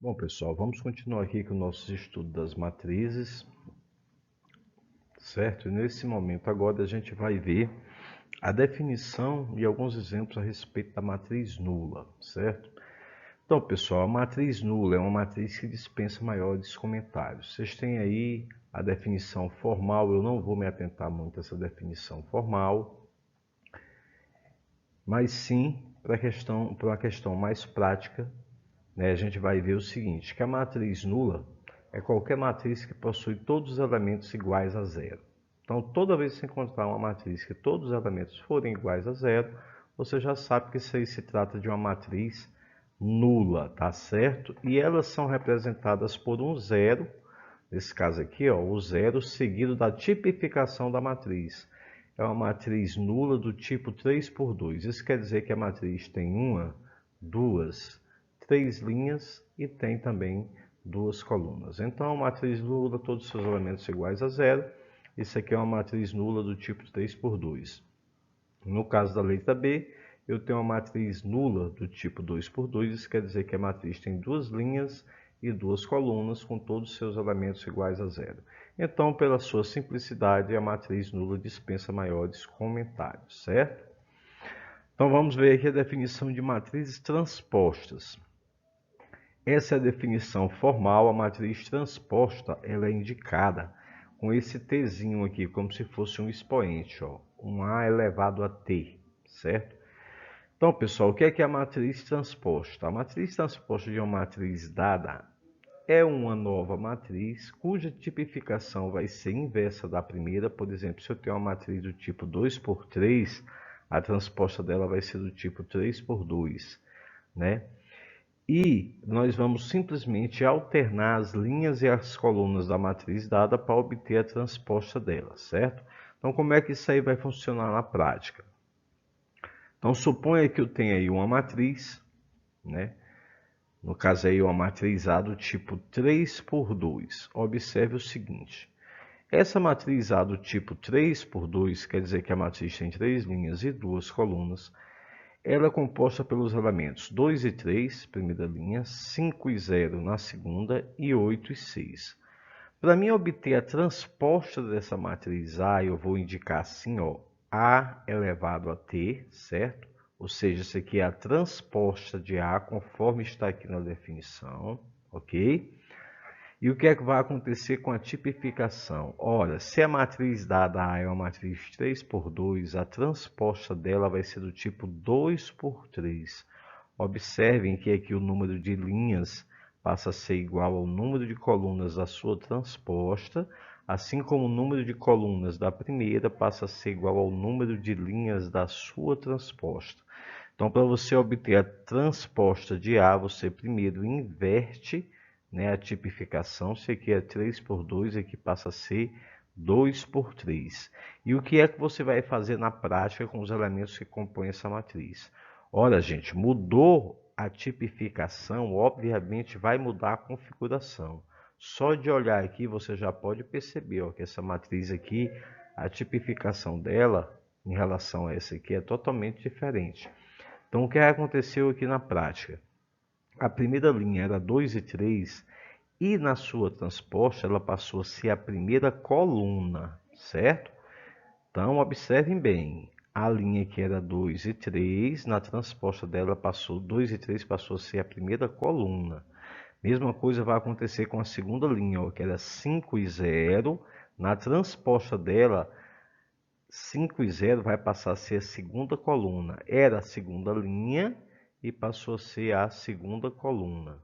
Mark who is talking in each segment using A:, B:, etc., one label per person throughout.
A: Bom, pessoal, vamos continuar aqui com o nosso estudo das matrizes, certo? E nesse momento agora a gente vai ver a definição e alguns exemplos a respeito da matriz nula, certo? Então, pessoal, a matriz nula é uma matriz que dispensa maiores comentários. Vocês têm aí a definição formal, eu não vou me atentar muito a essa definição formal, mas sim para uma questão mais prática, né, a gente vai ver o seguinte, que a matriz nula é qualquer matriz que possui todos os elementos iguais a zero. Então, toda vez que você encontrar uma matriz que todos os elementos forem iguais a zero, você já sabe que isso aí se trata de uma matriz nula, tá certo? E elas são representadas por um zero, nesse caso aqui, ó, o zero seguido da tipificação da matriz. É uma matriz nula do tipo 3 por 2. Isso quer dizer que a matriz tem uma, duas, três linhas e tem também duas colunas. Então, a matriz nula, todos os seus elementos iguais a zero. Isso aqui é uma matriz nula do tipo 3 por 2. No caso da letra B, eu tenho uma matriz nula do tipo 2 por 2. Isso quer dizer que a matriz tem duas linhas e duas colunas com todos os seus elementos iguais a zero. Então, pela sua simplicidade, a matriz nula dispensa maiores comentários, certo? Então, vamos ver aqui a definição de matrizes transpostas. Essa é a definição formal. A matriz transposta ela é indicada com esse tzinho aqui, como se fosse um expoente, ó, um A elevado a T, certo? Então, pessoal, o que é a matriz transposta? A matriz transposta de uma matriz dada é uma nova matriz cuja tipificação vai ser inversa da primeira. Por exemplo, se eu tenho uma matriz do tipo 2 por 3, a transposta dela vai ser do tipo 3 por 2, né? E nós vamos simplesmente alternar as linhas e as colunas da matriz dada para obter a transposta dela, certo? Então, como é que isso aí vai funcionar na prática? Então, suponha que eu tenha aí uma matriz, né? No caso aí, uma matriz A do tipo 3 por 2. Observe o seguinte. Essa matriz A do tipo 3 por 2, quer dizer que a matriz tem três linhas e duas colunas. Ela é composta pelos elementos 2 e 3, primeira linha, 5 e 0 na segunda e 8 e 6. Para mim obter a transposta dessa matriz A, eu vou indicar assim, ó, A elevado a T, certo? Ou seja, isso aqui é a transposta de A conforme está aqui na definição, ok? E o que é que vai acontecer com a tipificação? Ora, se a matriz dada A é uma matriz 3 por 2, a transposta dela vai ser do tipo 2 por 3. Observem que aqui o número de linhas passa a ser igual ao número de colunas da sua transposta, assim como o número de colunas da primeira passa a ser igual ao número de linhas da sua transposta. Então, para você obter a transposta de A, você primeiro inverte, né, a tipificação. Se aqui é 3 por 2, aqui passa a ser 2 por 3. E o que é que você vai fazer na prática com os elementos que compõem essa matriz? Ora, gente, mudou a tipificação, obviamente vai mudar a configuração. Só de olhar aqui você já pode perceber, ó, que essa matriz aqui, a tipificação dela em relação a essa aqui é totalmente diferente. Então, o que aconteceu aqui na prática? A primeira linha era 2 e 3 e na sua transposta ela passou a ser a primeira coluna, certo? Então, observem bem, a linha que era 2 e 3, na transposta dela passou 2 e 3 passou a ser a primeira coluna. Mesma coisa vai acontecer com a segunda linha, ó, que era 5 e 0, na transposta dela 5 e 0 vai passar a ser a segunda coluna. Era a segunda linha e passou a ser a segunda coluna.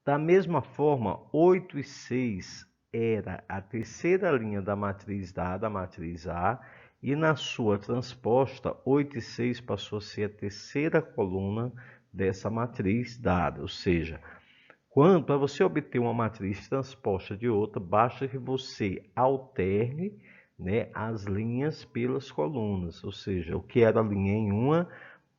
A: Da mesma forma, 8 e 6 era a terceira linha da matriz dada, a matriz A, e na sua transposta, 8 e 6 passou a ser a terceira coluna dessa matriz dada. Ou seja, para você obter uma matriz transposta de outra, basta que você alterne, né, as linhas pelas colunas. Ou seja, o que era linha em uma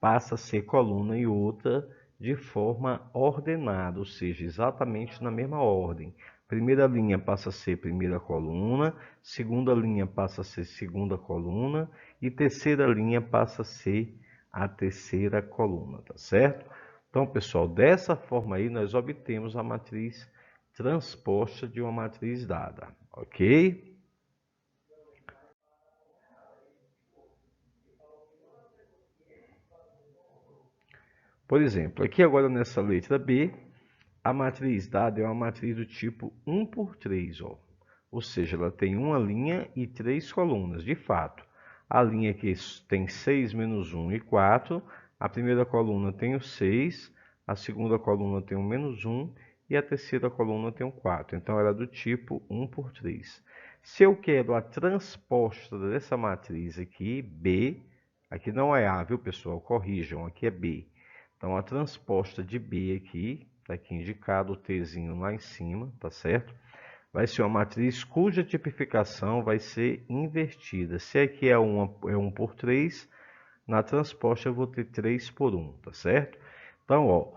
A: passa a ser coluna em outra de forma ordenada, ou seja, exatamente na mesma ordem. Primeira linha passa a ser primeira coluna, segunda linha passa a ser segunda coluna e terceira linha passa a ser a terceira coluna, tá certo? Então, pessoal, dessa forma aí nós obtemos a matriz transposta de uma matriz dada, ok? Por exemplo, aqui agora nessa letra B, a matriz dada é uma matriz do tipo 1 por 3, ó. Ou seja, ela tem uma linha e 3 colunas. De fato, a linha aqui tem 6 menos 1 e 4. A primeira coluna tem o 6, a segunda coluna tem o menos 1 e a terceira coluna tem o 4. Então, ela é do tipo 1 por 3. Se eu quero a transposta dessa matriz aqui, B, aqui não é A, viu, pessoal? Corrijam, aqui é B. Então, a transposta de B aqui, está aqui indicado o Tzinho lá em cima, tá certo? Vai ser uma matriz cuja tipificação vai ser invertida. Se aqui é 1 por 3, na transposta eu vou ter 3 por 1, tá certo? Então, ó,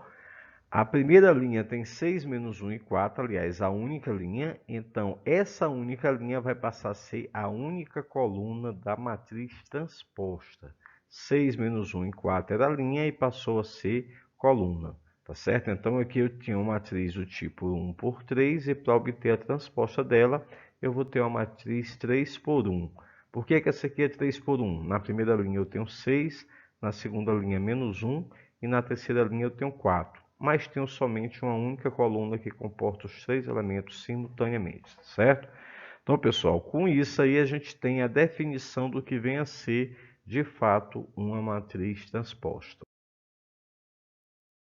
A: a primeira linha tem 6 menos 1 e 4, aliás, a única linha. Então, essa única linha vai passar a ser a única coluna da matriz transposta. 6 menos 1 e 4 era a linha e passou a ser coluna, tá certo? Então, aqui eu tinha uma matriz do tipo 1 por 3 e para obter a transposta dela, eu vou ter uma matriz 3 por 1. Por que essa aqui é 3 por 1? Na primeira linha eu tenho 6, na segunda linha menos 1 e na terceira linha eu tenho 4. Mas tenho somente uma única coluna que comporta os 3 elementos simultaneamente, certo? Então, pessoal, com isso aí a gente tem a definição do que vem a ser, de fato, uma matriz transposta.